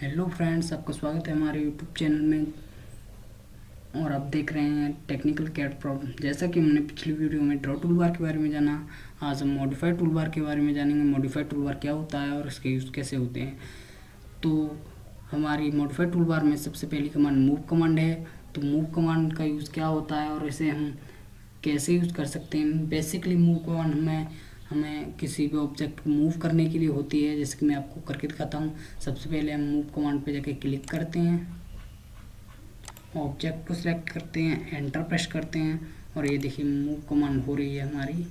Hello friends, आपका स्वागत है हमारे यूट्यूब चैनल में। और आप देख रहे हैं टेक्निकल कैड प्रॉब्लम। जैसा कि हमने पिछली वीडियो में ड्रॉ टूल बार के बारे में जाना, आज हम मॉडिफाइड टूल बार के बारे में जानेंगे। मॉडिफाइड टूल बार क्या होता है और इसके यूज़ कैसे होते हैं। तो हमारी मॉडिफाइड टूल बार में सबसे पहली कमांड मूव कमांड है। तो मूव कमांड का यूज़ क्या होता है और इसे हम कैसे यूज़ कर सकते हैं। बेसिकली मूव कमांड हमें किसी भी ऑब्जेक्ट को मूव करने के लिए होती है, जैसे कि मैं आपको करके दिखाता हूँ। सबसे पहले हम मूव कमांड पे जाके क्लिक करते हैं, ऑब्जेक्ट को सिलेक्ट करते हैं, एंटर प्रेस करते हैं और ये देखिए मूव कमांड हो रही है हमारी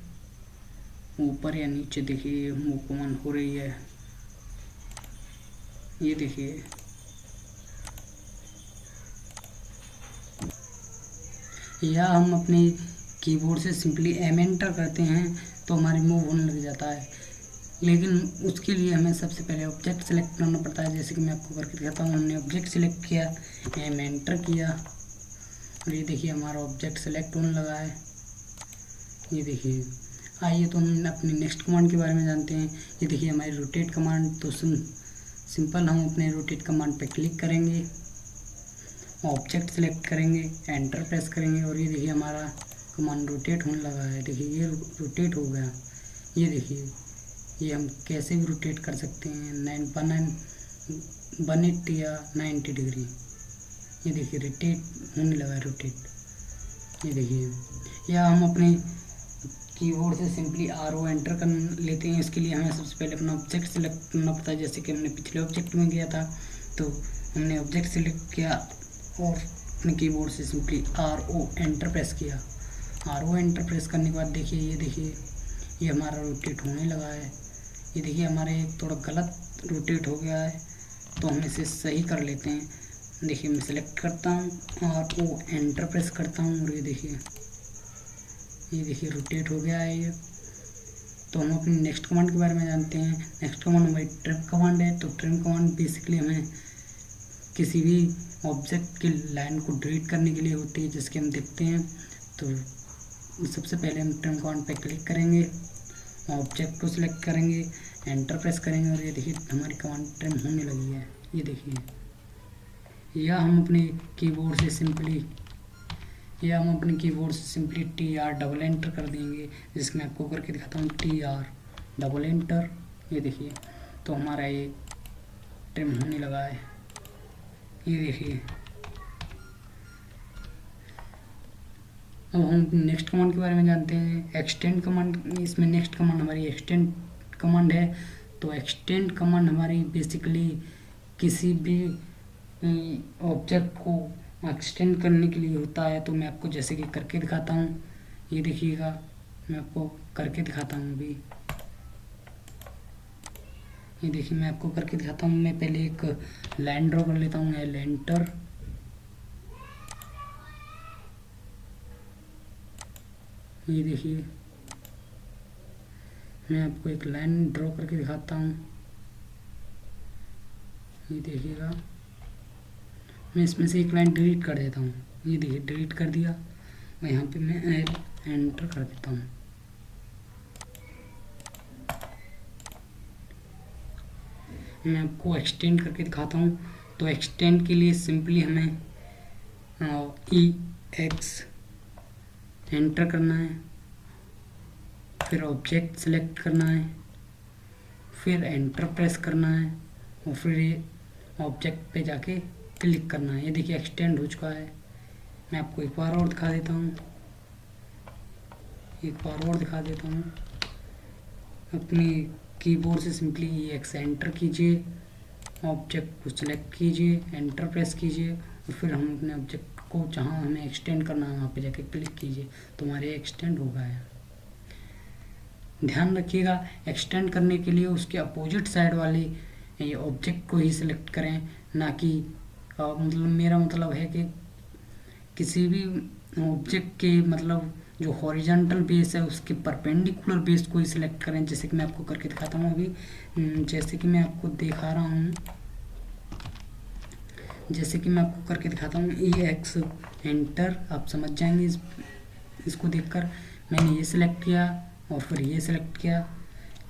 ऊपर या नीचे। देखिए मूव कमांड हो रही है, ये देखिए। या हम अपने कीबोर्ड से सिंपली एम एंटर करते हैं तो हमारी मूव होने लग जाता है, लेकिन उसके लिए हमें सबसे पहले ऑब्जेक्ट सेलेक्ट करना पड़ता है। जैसे कि मैं आपको करके दिखाता हूँ। हमने ऑब्जेक्ट सेलेक्ट किया, एम एंटर किया और ये देखिए हमारा ऑब्जेक्ट सेलेक्ट होने लगा है, ये देखिए। आइए तो हम अपनी नेक्स्ट कमांड के बारे में जानते हैं। ये देखिए हमारी रोटेट कमांड। तो सिंपल हम अपने रोटेट कमांड पे क्लिक करेंगे, ऑब्जेक्ट सेलेक्ट करेंगे, एंटर प्रेस करेंगे और ये देखिए हमारा कमांड रोटेट होने लगा है। देखिए ये रोटेट हो गया, ये देखिए। ये हम कैसे भी रोटेट कर सकते हैं, 180 या 90 डिग्री। ये देखिए रोटेट होने लगा है, रोटेट, ये देखिए। या हम अपने कीबोर्ड से सिंपली आर एंटर कर लेते हैं। इसके लिए हमें सबसे पहले अपना ऑब्जेक्ट सेलेक्ट करना पड़ता है। जैसे कि हमने पिछले ऑब्जेक्ट में किया था, तो हमने ऑब्जेक्ट सेलेक्ट किया और अपने कीबोर्ड से सिंपली एंटर प्रेस किया। एंटर प्रेस करने के बाद देखिए, ये देखिए ये हमारा रोटेट होने लगा है। ये देखिए हमारे थोड़ा गलत रोटेट हो गया है, तो हम इसे सही कर लेते हैं। देखिए मैं सेलेक्ट करता हूँ, एंटर प्रेस करता हूँ और ये देखिए रोटेट हो गया है ये। तो हम अपनी नेक्स्ट कमांड के बारे में जानते हैं। नेक्स्ट कमांड हमारी ट्रिम कमांड है। तो ट्रिम कमांड बेसिकली हमें किसी भी ऑब्जेक्ट की लाइन को डिलीट करने के लिए होती है, जिसके हम देखते हैं। तो सबसे पहले हम ट्रिम कमांड पे क्लिक करेंगे, ऑब्जेक्ट को सिलेक्ट करेंगे, एंटर प्रेस करेंगे और ये देखिए हमारी कमांड ट्रिम होने लगी है, ये देखिए। या हम अपने कीबोर्ड से सिंपली TR डबल एंटर कर देंगे, जिसमें आपको करके दिखाता हूँ। TR डबल एंटर, ये देखिए। तो हमारा ये ट्रिम होने लगा है, ये देखिए। अब हम नेक्स्ट कमांड के बारे में जानते हैं, एक्सटेंड कमांड। इसमें नेक्स्ट कमांड हमारी एक्सटेंड कमांड है। तो एक्सटेंड कमांड हमारी बेसिकली किसी भी ऑब्जेक्ट को एक्सटेंड करने के लिए होता है। तो मैं आपको जैसे कि करके दिखाता हूँ, ये देखिएगा, मैं आपको करके दिखाता हूँ अभी। ये देखिए मैं आपको करके दिखाता हूँ। मैं पहले एक लाइन ड्रॉ कर लेता हूँ, एंटर, ये देखिए मैं आपको एक लाइन ड्रॉ करके दिखाता हूँ, ये देखिएगा। मैं इसमें से एक लाइन डिलीट कर देता हूँ, ये देखिए डिलीट कर दिया। और यहाँ पे मैं एंटर कर देता हूँ। मैं आपको एक्सटेंड करके दिखाता हूँ। तो एक्सटेंड के लिए सिंपली हमें EX एंटर करना है, फिर ऑब्जेक्ट सेलेक्ट करना है, फिर एंटर प्रेस करना है और फिर ये ऑब्जेक्ट पे जाके क्लिक करना है। ये देखिए एक्सटेंड हो चुका है। मैं आपको एक बार और दिखा देता हूँ, अपनी कीबोर्ड से सिंपली EX एंटर कीजिए, ऑब्जेक्ट को सिलेक्ट कीजिए, एंटर प्रेस कीजिए और फिर हम अपने ऑब्जेक्ट को जहाँ हमें एक्सटेंड करना है वहाँ पे जाके क्लिक कीजिए, तो हमारे एक्सटेंड हो गया है। ध्यान रखिएगा, एक्सटेंड करने के लिए उसके अपोजिट साइड वाले ये ऑब्जेक्ट को ही सिलेक्ट करें, ना कि मतलब मेरा मतलब है कि किसी भी ऑब्जेक्ट के मतलब जो हॉरिजॉन्टल बेस है उसके परपेंडिकुलर बेस को ही सिलेक्ट करें। जैसे कि मैं आपको करके दिखाता हूँ अभी, जैसे कि मैं आपको दिखा रहा हूँ, EX एंटर, आप समझ जाएंगे इसको देखकर। मैंने ये सिलेक्ट किया और फिर ये सिलेक्ट किया,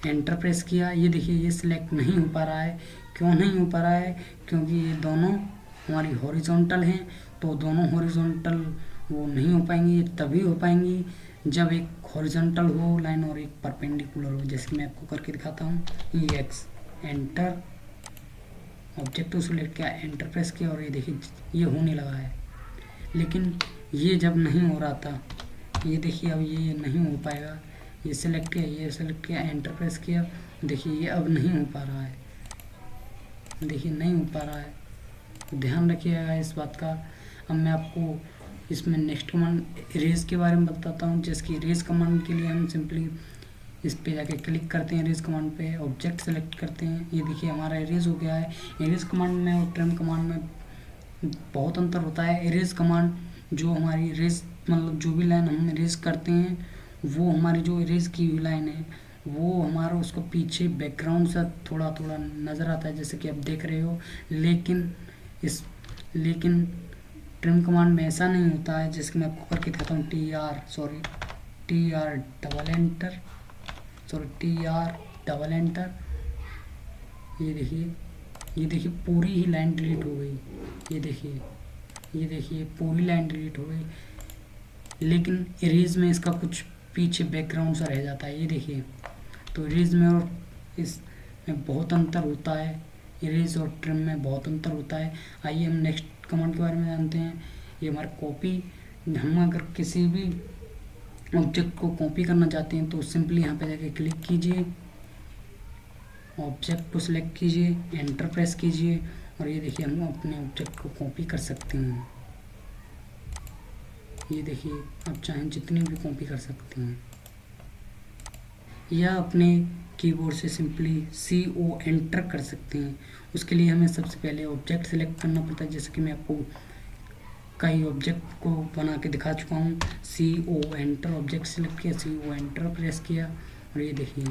एंटर प्रेस किया, ये देखिए ये सिलेक्ट नहीं हो पा रहा है। क्यों नहीं हो पा रहा है? क्योंकि ये दोनों हमारी हॉरिजॉन्टल हैं, तो दोनों हॉरिजॉन्टल वो नहीं हो पाएंगी। ये तभी हो पाएंगी जब एक हॉरिजॉन्टल हो लाइन और एक परपेंडिकुलर हो। जैसे कि मैं आपको करके दिखाता हूँ। EX एंटर, ऑब्जेक्ट को सिलेक्ट किया, एंटर प्रेस किया और ये देखिए ये होने लगा है। लेकिन ये जब नहीं हो रहा था, ये देखिए अब ये नहीं हो पाएगा। ये सिलेक्ट किया, ये सिलेक्ट किया, एंटर प्रेस किया, देखिए ये अब नहीं हो पा रहा है। देखिए नहीं हो पा रहा है, ध्यान रखिएगा इस बात का। अब मैं आपको इसमें नेक्स्ट कमांड इरेज के बारे में बताता हूँ। जैसे कि इरेज कमांड के लिए हम सिंपली इस पे जाके क्लिक करते हैं, इरेज कमांड पे ऑब्जेक्ट सेलेक्ट करते हैं। ये देखिए हमारा इरेज हो गया है। इरेज कमांड में और ट्रिम कमांड में बहुत अंतर होता है। इरेज कमांड जो हमारी इरेज मतलब जो भी लाइन हम इरेज करते हैं, वो हमारी जो इरेज की हुई लाइन है वो हमारा उसको पीछे बैकग्राउंड से थोड़ा थोड़ा नज़र आता है, जैसे कि आप देख रहे हो। लेकिन ट्रिम कमांड में ऐसा नहीं होता है। जैसे कि मैं आपको करके दिखाता हूँ। टी आर डबल एंटर, ये देखिए पूरी ही लाइन डिलीट हो गई। ये देखिए पूरी लाइन डिलीट हो गई। लेकिन इरेज में इसका कुछ पीछे बैकग्राउंड सा रह जाता है, ये देखिए। तो इरेज में और इस में बहुत अंतर होता है। इरेज और ट्रिम में बहुत अंतर होता है। आइए हम नेक्स्ट कमांड के बारे में जानते हैं। ये हमारा कॉपी, हम अगर किसी भी ऑब्जेक्ट को कॉपी करना चाहते हैं तो सिंपली यहाँ पे जाके क्लिक कीजिए, ऑब्जेक्ट को सिलेक्ट कीजिए, एंटर प्रेस कीजिए और ये देखिए हम अपने ऑब्जेक्ट को कॉपी कर सकते हैं। ये देखिए आप चाहें जितनी भी कॉपी कर सकते हैं, या अपने कीबोर्ड से सिंपली CO एंटर कर सकते हैं। उसके लिए हमें सबसे पहले ऑब्जेक्ट सेलेक्ट करना पड़ता है। जैसे कि मैं आपको कई ऑब्जेक्ट को बना के दिखा चुका हूँ। CO एंटर, ऑब्जेक्ट सेलेक्ट किया, CO एंटर प्रेस किया और ये देखिए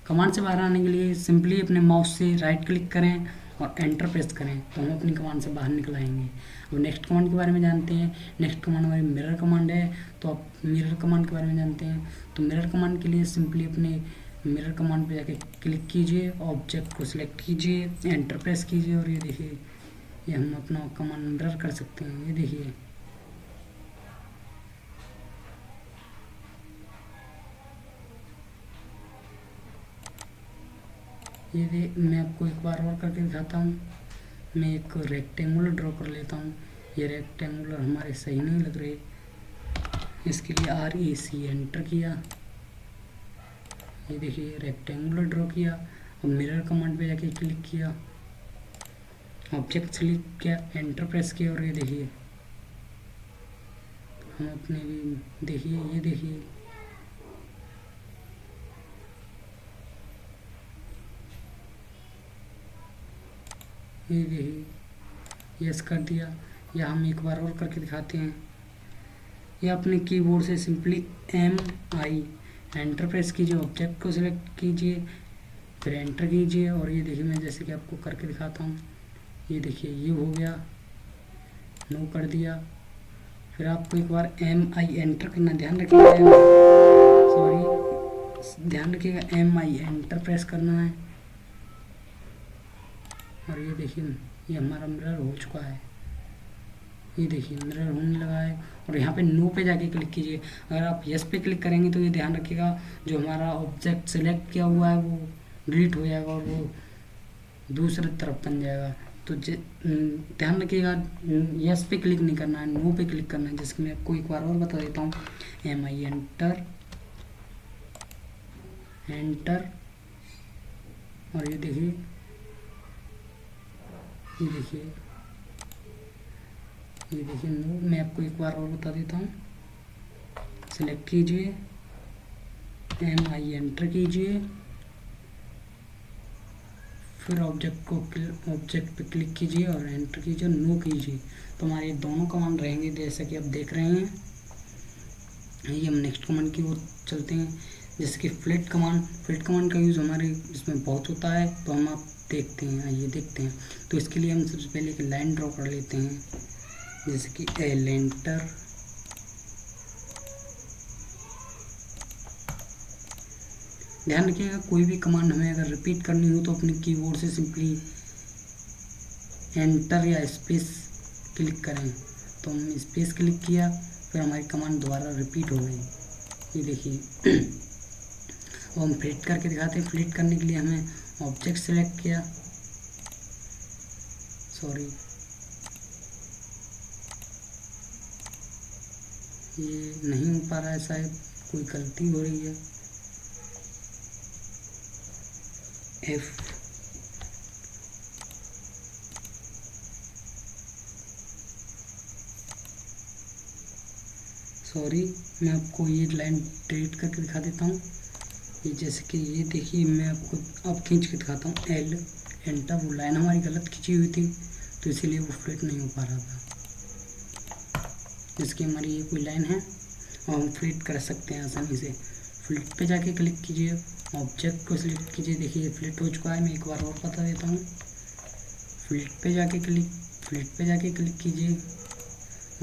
कमांड से बाहर आने के लिए सिंपली अपने माउस से राइट क्लिक करें और एंटर प्रेस करें तो हम अपनी कमांड से बाहर निकल आएंगे। अब नेक्स्ट कमांड के बारे में जानते हैं। नेक्स्ट कमांड हमारी मिरर कमांड है। तो आप मिरर कमांड के बारे में जानते हैं। तो मिरर कमांड के लिए सिंपली अपने मिरर कमांड पे जाके क्लिक कीजिए, ऑब्जेक्ट को सिलेक्ट कीजिए, एंटर प्रेस कीजिए और ये देखिए ये हम अपना कमांड मिरर कर सकते हैं। ये देखिए मैं आपको एक बार और करके दिखाता हूँ। मैं एक रेक्टेंगुलर ड्रॉ कर लेता हूँ। ये रेक्टेंगुलर हमारे सही नहीं लग रहे, इसके लिए REC एंटर किया। ये देखिए रेक्टेंगुलर ड्रॉ किया। अब मिरर कमांड पे जाके क्लिक किया, ऑब्जेक्ट सेलेक्ट किया, एंटर प्रेस किया और ये देखिए हम अपने भी देखिए ये देखिए यस कर दिया। या हम एक बार और करके दिखाते हैं। या अपने कीबोर्ड से सिंपली MI एंटर प्रेस कीजिए, ऑब्जेक्ट को सिलेक्ट कीजिए, फिर एंटर कीजिए और ये देखिए मैं जैसे कि आपको करके दिखाता हूँ। ये देखिए ये हो गया, नो कर दिया। फिर आपको एक बार MI एंटर करना, ध्यान रखिएगा MI एंटर प्रेस करना है और ये देखिए ये हमारा मिरर हो चुका है। ये देखिए मिरर होने लगा है और यहाँ पे नो पे जाके क्लिक कीजिए। अगर आप यस पे क्लिक करेंगे तो ये ध्यान रखिएगा जो हमारा ऑब्जेक्ट सेलेक्ट किया हुआ है वो डिलीट हो जाएगा और वो दूसरी तरफ बन जाएगा। तो ध्यान रखिएगा यस पे क्लिक नहीं करना है, नो पे क्लिक करना है। जैसे कि मैं आपको एक बार और बता देता हूँ। MI एंटर और ये देखिए नो। मैं आपको एक बार और बता देता हूँ। सेलेक्ट कीजिए, MI एंटर कीजिए, फिर ऑब्जेक्ट पे क्लिक कीजिए और एंटर कीजिए, नो कीजिए। तो हमारे दोनों कमांड रहेंगे जैसा कि आप देख रहे हैं। आइए हम नेक्स्ट कमांड की ओर चलते हैं। जैसे कि फ्लिट कमांड का यूज़ हमारे इसमें बहुत होता है, तो हम आप देखते हैं। आइए देखते हैं। तो इसके लिए हम सबसे पहले एक लाइन ड्रॉ कर लेते हैं। जैसे कि एंटर ध्यान रखिएगा कोई भी कमांड हमें अगर रिपीट करनी हो तो अपने कीबोर्ड से सिंपली एंटर या स्पेस क्लिक करें। तो हम स्पेस क्लिक किया, फिर हमारी कमांड दोबारा रिपीट हो गई। ये देखिए। अब हम फ्लिट करके दिखाते हैं। फ्लिट करने के लिए हमें ऑब्जेक्ट सेलेक्ट किया, सॉरी ये नहीं हो पा रहा है, शायद कोई गलती हो रही है। F सॉरी, मैं आपको ये लाइन डिलीट करके दिखा देता हूँ। ये जैसे कि ये देखिए, मैं आपको अब खींच के दिखाता हूँ। L एंटर, वो लाइन हमारी गलत खींची हुई थी तो इसीलिए वो फ्लिट नहीं हो पा रहा था। जिसकी हमारी ये कोई लाइन है और हम फ्लिट कर सकते हैं आसानी से। फ्लिट पे जाके क्लिक कीजिए, ऑब्जेक्ट को सिलेक्ट कीजिए। देखिए ये फ्लिट हो चुका है। मैं एक बार और बता देता हूँ। फ्लिट पे जाके क्लिक कीजिए,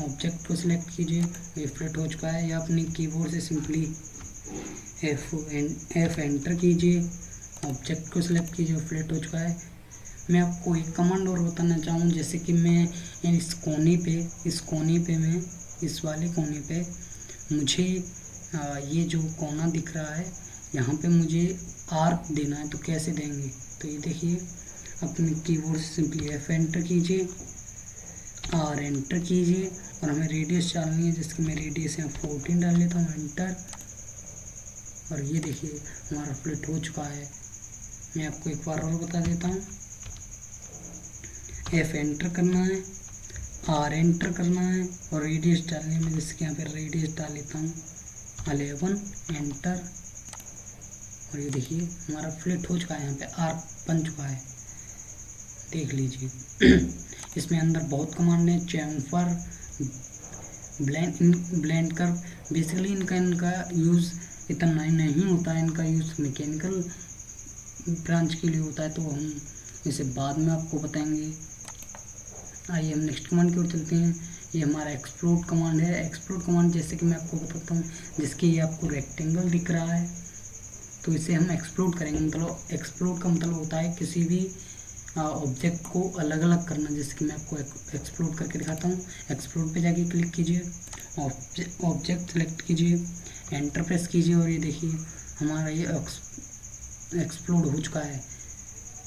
ऑब्जेक्ट को सिलेक्ट कीजिए, ये फ्लिट हो चुका है। या अपने कीबोर्ड से सिंपली F एंटर कीजिए, ऑब्जेक्ट को सिलेक्ट कीजिए, फ्लिट हो चुका है। मैं आपको एक कमांड और बताना चाहूँ, जैसे कि मैं इस कोने पे मैं इस वाले कोने पे मुझे ये जो कोना दिख रहा है यहाँ पे मुझे आर्क देना है। तो कैसे देंगे, तो ये देखिए अपने कीबोर्ड से सिंपली F एंटर कीजिए, R एंटर कीजिए और हमें रेडियस डालनी है। जैसे कि मैं रेडियस यहाँ 14 डाल लेता हूँ, एंटर। और ये देखिए हमारा फ्लिट हो चुका है। मैं आपको एक बार और बता देता हूँ। F एंटर करना है, R एंटर करना है और रेडियस डालने में, जैसे कि यहाँ पे रेडियस डाल लेता हूँ 11, एंटर। और ये देखिए हमारा फ्लिट हो चुका है, यहाँ पे आर्क बन चुका है, देख लीजिए। इसमें अंदर बहुत कमांड है, चैम्फर, ब्लेंड कर। बेसिकली इनका यूज़ इतना नहीं होता है, इनका यूज़ मैकेनिकल ब्रांच के लिए होता है, तो हम इसे बाद में आपको बताएंगे। आइए हम नेक्स्ट कमांड की ओर चलते हैं। ये हमारा एक्सप्लोड कमांड है। एक्सप्लोड कमांड जैसे कि मैं आपको बताता हूँ, जिसके ये आपको रेक्टेंगल दिख रहा है तो इसे हम एक्सप्लोड करेंगे। मतलब एक्सप्लोड का मतलब होता है किसी भी ऑब्जेक्ट को अलग अलग करना। जैसे कि मैं आपको एक्सप्लोड करके दिखाता हूँ। एक्सप्लोड पे जाके क्लिक कीजिए, ऑब्जेक्ट सेलेक्ट कीजिए, एंटर प्रेस कीजिए और ये देखिए हमारा ये एक्सप्लोड हो चुका है।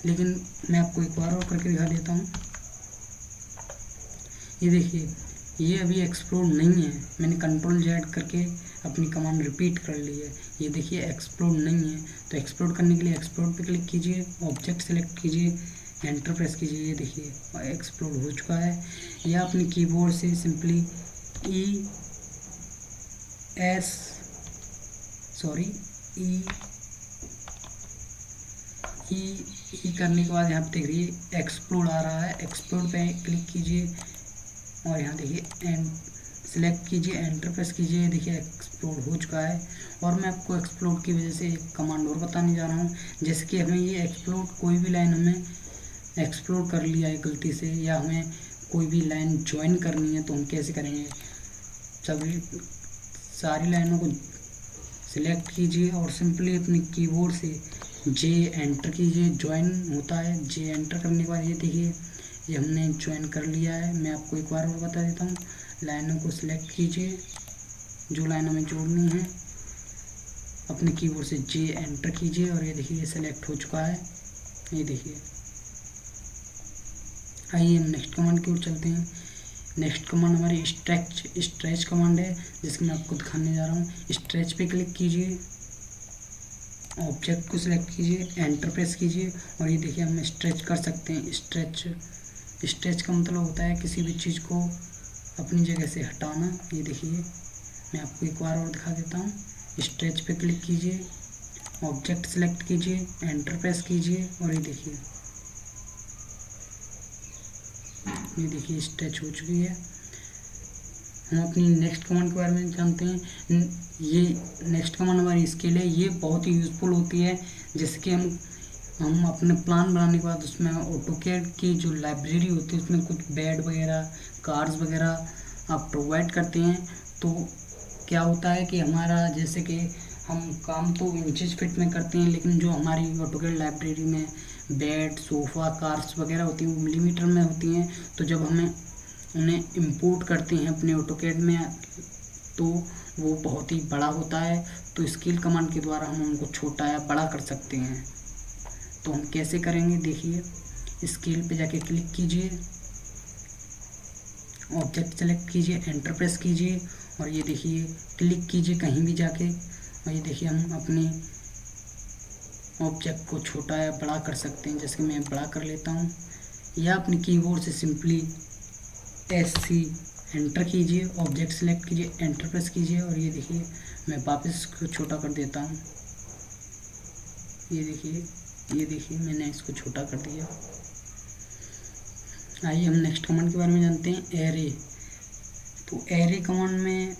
लेकिन मैं आपको एक बार और करके दिखा देता हूँ। ये देखिए ये अभी एक्सप्लोड नहीं है, मैंने कंट्रोल Z करके अपनी कमांड रिपीट कर ली है। ये देखिए एक्सप्लोड नहीं है। तो एक्सप्लोड करने के लिए एक्सप्लोड पे क्लिक कीजिए, ऑब्जेक्ट सेलेक्ट कीजिए, एंटर प्रेस कीजिए। ये देखिए एक्सप्लोड हो चुका है। या अपने कीबोर्ड से सिंपली ई करने के बाद यहाँ पे देखिए एक्सप्लोड आ रहा है। एक्सप्लोड पे क्लिक कीजिए और यहाँ देखिए सेलेक्ट कीजिए, एंटर प्रेस कीजिए। देखिए एक्सप्लोड हो चुका है। और मैं आपको एक्सप्लोड की वजह से एक कमांड और बताने जा रहा हूँ। जैसे कि हमें ये एक्सप्लोड, कोई भी लाइन हमें एक्सप्लोड कर लिया है गलती से, या हमें कोई भी लाइन ज्वाइन करनी है तो हम कैसे करेंगे। सारी लाइनों को सिलेक्ट कीजिए और सिंपली अपने कीबोर्ड से J एंटर कीजिए। ज्वाइन होता है, J एंटर करने के बाद ये देखिए ये हमने ज्वाइन कर लिया है। मैं आपको एक बार और बता देता हूँ। लाइनों को सिलेक्ट कीजिए, जो लाइन हमें जोड़नी है, अपने कीबोर्ड से J एंटर कीजिए और ये देखिए ये सिलेक्ट हो चुका है। ये देखिए। आइए हम नेक्स्ट कमांड की ओर चलते हैं। नेक्स्ट कमांड हमारी स्ट्रेच कमांड है, जिसकी मैं आपको दिखाने जा रहा हूँ। स्ट्रेच पे क्लिक कीजिए, ऑब्जेक्ट को सिलेक्ट कीजिए, एंटर प्रेस कीजिए और ये देखिए हम स्ट्रेच कर सकते हैं। स्ट्रेच का मतलब होता है किसी भी चीज़ को अपनी जगह से हटाना। ये देखिए मैं आपको एक बार और दिखा देता हूँ। स्ट्रेच पे क्लिक कीजिए, ऑब्जेक्ट सेलेक्ट कीजिए, एंटर प्रेस कीजिए और ये देखिए स्ट्रेच हो चुकी है। हम अपनी नेक्स्ट कमांड के बारे में जानते हैं। ये नेक्स्ट कमांड हमारी स्केल है। ये बहुत ही यूज़फुल होती है। जैसे कि हम अपने प्लान बनाने के बाद उसमें ऑटोकैड की जो लाइब्रेरी होती है उसमें कुछ बेड वगैरह, कार्स वगैरह आप प्रोवाइड करते हैं। तो क्या होता है कि हमारा जैसे कि हम काम तो इंचेस फीट में करते हैं, लेकिन जो हमारी ऑटोकैड लाइब्रेरी में बेड, सोफ़ा, कार्स वगैरह होती हैं वो मिलीमीटर में होती हैं। तो जब हमें उन्हें इंपोर्ट करते हैं अपने ऑटोकैड में तो वो बहुत ही बड़ा होता है। तो स्केल कमांड के द्वारा हम उनको छोटा या बड़ा कर सकते हैं। तो हम कैसे करेंगे, देखिए स्केल पे जाके क्लिक कीजिए, ऑब्जेक्ट सेलेक्ट कीजिए, एंटर प्रेस कीजिए और ये देखिए क्लिक कीजिए कहीं भी जाके और ये देखिए हम अपनी ऑब्जेक्ट को छोटा या बड़ा कर सकते हैं। जैसे कि मैं बड़ा कर लेता हूँ, या अपने कीबोर्ड से सिंपली SC एंटर कीजिए, ऑब्जेक्ट सेलेक्ट कीजिए, एंटर प्रेस कीजिए और ये देखिए मैं वापस इसको छोटा कर देता हूँ। ये देखिए मैंने इसको छोटा कर दिया। आइए हम नेक्स्ट कमांड के बारे में जानते हैं, एरे। तो एरे कमांड में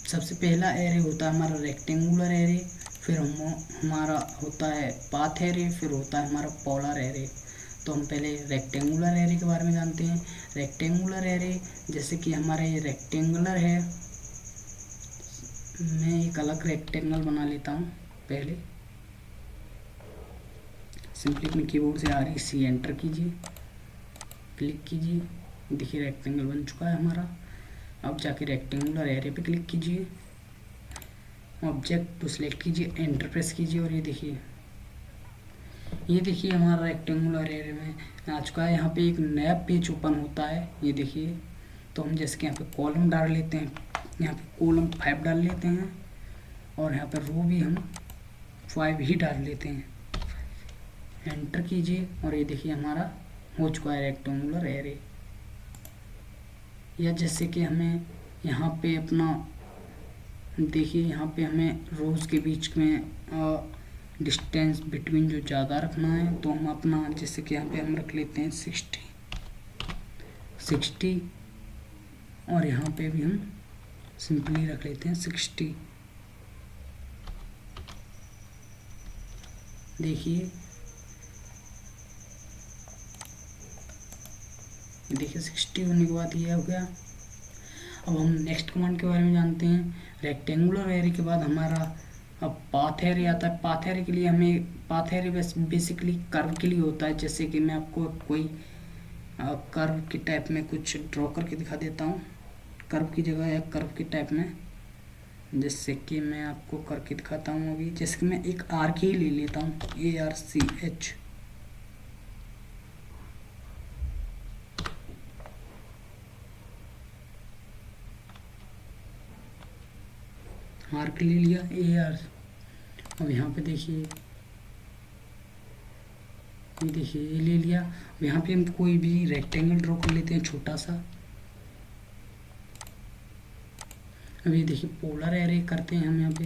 सबसे पहला एरे होता है हमारा रेक्टेंगुलर एरे, फिर हमारा होता है पाथ एरे, फिर होता है हमारा पोलर एरे। तो हम पहले रेक्टेंगुलर एरे के बारे में जानते हैं। रेक्टेंगुलर एरे जैसे कि हमारा ये रेक्टेंगुलर है, मैं एक अलग रेक्टेंगल बना लेता हूँ। पहले सिंपली अपने कीबोर्ड से REC एंटर कीजिए, क्लिक कीजिए, देखिए रेक्टेंगल बन चुका है हमारा। अब जाके रेक्टेंगुलर एरे पे क्लिक कीजिए, ऑब्जेक्ट को सिलेक्ट कीजिए, एंटर प्रेस कीजिए और ये देखिए हमारा रेक्टेंगुलर एरे में आ चुका है। यहाँ पे एक नया पेज ओपन होता है, ये देखिए। तो हम जैसे कि यहाँ पे कॉलम डाल लेते हैं, यहाँ पे कॉलम 5 डाल लेते हैं और यहाँ पे रो भी हम 5 ही डाल लेते हैं। एंटर कीजिए और ये देखिए हमारा हो चुका है रेक्टेंगुलर एरे। या जैसे कि हमें यहाँ पे अपना देखिए, यहाँ पे हमें रोज़ के बीच में डिस्टेंस बिटवीन जो ज़्यादा रखना है, तो हम अपना जैसे कि यहाँ पे हम रख लेते हैं 60 और यहाँ पे भी हम सिंपली रख लेते हैं 60। देखिए 60 होने के बाद ये हो गया। अब हम नेक्स्ट कमांड के बारे में जानते हैं। रेक्टेंगुलर एरे के बाद हमारा अब पाथ एरे आता है। पाथ एरे के लिए हमें पाथ एरे बेसिकली कर्व के लिए होता है। जैसे कि मैं आपको कोई कर्व के टाइप में कुछ ड्रॉ करके दिखा देता हूँ, कर्व की जगह या कर्व के टाइप में। जैसे कि मैं आपको करके दिखाता हूँ अभी। जैसे कि मैं एक आर्क ही ले लेता हूँ, ARCH। आर्क ले लिया AR। अब यहाँ पे देखिए, ये ले लिया। अब यहाँ पे हम कोई भी रेक्टेंगल ड्रॉ कर लेते हैं छोटा सा। अब ये देखिए पोलर एरे करते हैं हम यहाँ पे,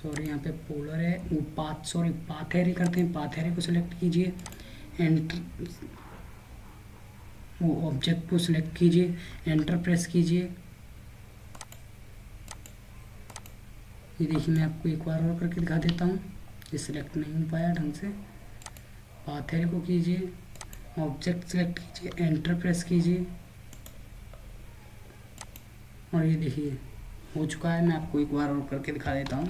सॉरी यहाँ पे पोलर है वो पाथ एरे करते हैं। पाथ एरे को सिलेक्ट कीजिए, एंटर वो ऑब्जेक्ट को सिलेक्ट कीजिए, एंटर प्रेस कीजिए। ये देखिए मैं आपको एक बार और करके दिखा देता हूँ, ये सिलेक्ट नहीं हो पाया ढंग से। पाथ एरे को कीजिए, ऑब्जेक्ट सिलेक्ट कीजिए, एंटर प्रेस कीजिए और ये देखिए हो चुका है। मैं आपको एक बार और करके दिखा देता हूँ।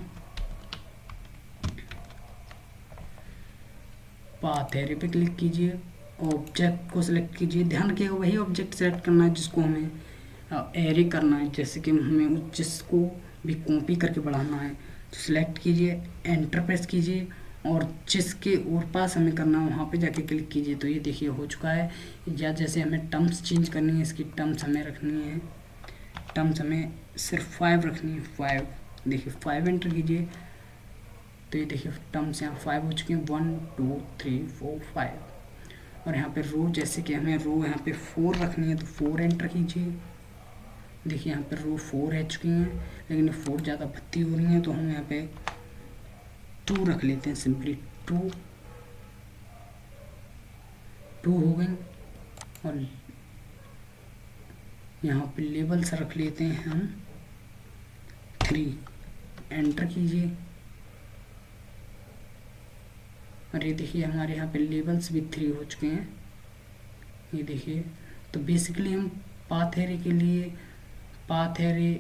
पाथ एरे पे क्लिक कीजिए, ऑब्जेक्ट को सिलेक्ट कीजिए। ध्यान रखिएगा वही ऑब्जेक्ट सेलेक्ट करना है जिसको हमें एरे करना है। जैसे कि हमें जिसको भी कॉपी करके बढ़ाना है तो सिलेक्ट कीजिए, एंटर प्रेस कीजिए और जिसके और पास हमें करना है वहाँ पे जाके क्लिक कीजिए। तो ये देखिए हो चुका है। या जैसे हमें टर्म्स चेंज करनी है, इसकी टर्म्स हमें रखनी है, टर्म्स हमें सिर्फ 5 रखनी है, 5। देखिए 5 एंटर कीजिए तो ये देखिए टर्म्स यहाँ 5 हो चुके हैं, 1 2 3 4 5। और यहाँ पे रो, जैसे कि हमें रो यहाँ पे 4 रखनी है तो 4 एंटर कीजिए। देखिए यहाँ पे रो 4 रह चुकी हैं, लेकिन 4 ज़्यादा भत्ती हो रही हैं तो हम यहाँ पे 2 रख लेते हैं। सिंपली 2 हो गई। और यहाँ पे लेबल्स रख लेते हैं हम 3, एंटर कीजिए और ये देखिए हमारे यहाँ पे लेबल्स भी 3 हो चुके हैं। ये देखिए, तो बेसिकली हम पाथ एरे के लिए पाथ एरे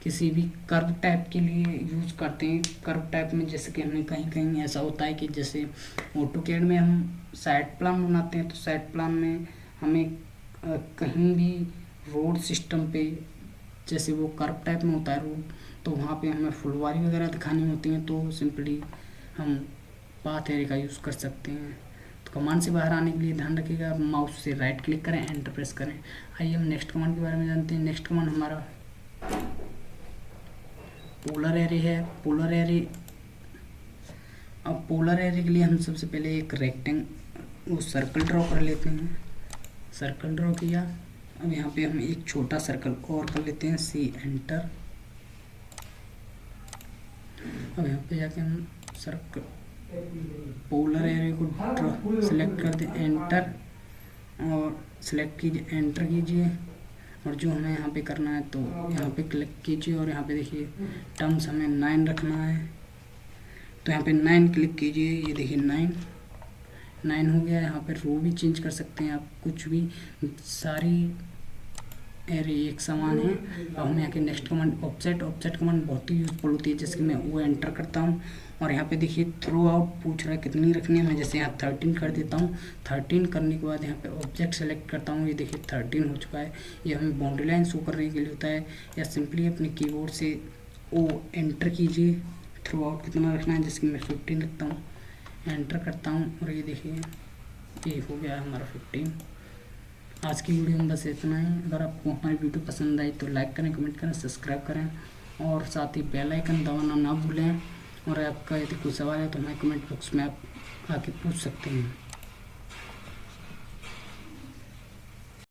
किसी भी कर्व टाइप के लिए यूज करते हैं। कर्व टाइप में जैसे कि हमें कहीं कहीं ऐसा होता है कि जैसे ऑटोकैड में हम साइड प्लान बनाते हैं, तो साइड प्लान में हमें कहीं भी रोड सिस्टम पे, जैसे वो कर्व टाइप में होता है रोड, तो वहाँ पे हमें फुलवारी वगैरह दिखानी होती हैं, तो सिंपली हम पाथ एरे का यूज़ कर सकते हैं। तो कमांड से बाहर आने के लिए ध्यान रखिएगा, माउस से राइट क्लिक करें, एंटर प्रेस करें। आइए हम नेक्स्ट कमांड के बारे में जानते हैं। नेक्स्ट कमांड हमारा पोलर एरे है। पोलर एरे, अब पोलर एरे के लिए हम सबसे पहले एक वो सर्कल ड्रॉ कर लेते हैं। सर्कल ड्रॉ किया, अब यहाँ पे हम एक छोटा सर्कल और कर लेते हैं, सी एंटर। अब यहाँ पे जाके हम सर्कल पोलर एरे को ड्रॉ सेलेक्ट कर दें, एंटर, और सेलेक्ट कीजिए, एंटर कीजिए, और जो हमें यहाँ पे करना है तो यहाँ पे क्लिक कीजिए, और यहाँ पे देखिए टर्म्स हमें 9 रखना है, तो यहाँ पे 9 क्लिक कीजिए। ये देखिए 9 हो गया। यहाँ पे रो भी चेंज कर सकते हैं आप, कुछ भी, सारी एरे एक समान है। अब हम यहाँ के नेक्स्ट कमांड ऑफसेट कमांड बहुत ही यूजफुल होती है, जैसे कि मैं वो एंटर करता हूँ, और यहाँ पे देखिए थ्रू आउट पूछ रहा है कितनी रखनी है। मैं जैसे यहाँ 13 कर देता हूँ। 13 करने के बाद यहाँ पे ऑब्जेक्ट सेलेक्ट करता हूँ, ये देखिए 13 हो चुका है। ये हमें बाउंड्री लाइन शो करने के लिए होता है, या सिंपली अपने कीबोर्ड से ओ एंटर कीजिए, थ्रू आउट कितना रखना है, जैसे कि मैं 15 रखता हूँ, एंटर करता हूँ, और ये देखिए ये हो गया हमारा 15। आज की वीडियो में बस इतना ही। अगर आपको हमारी वीडियो पसंद आई तो लाइक करें, कमेंट करें, सब्सक्राइब करें, और साथ ही बेल आइकन दबाना ना भूलें। और आपका यदि कोई सवाल है तो हमारे कमेंट बॉक्स में आप आके पूछ सकते हैं।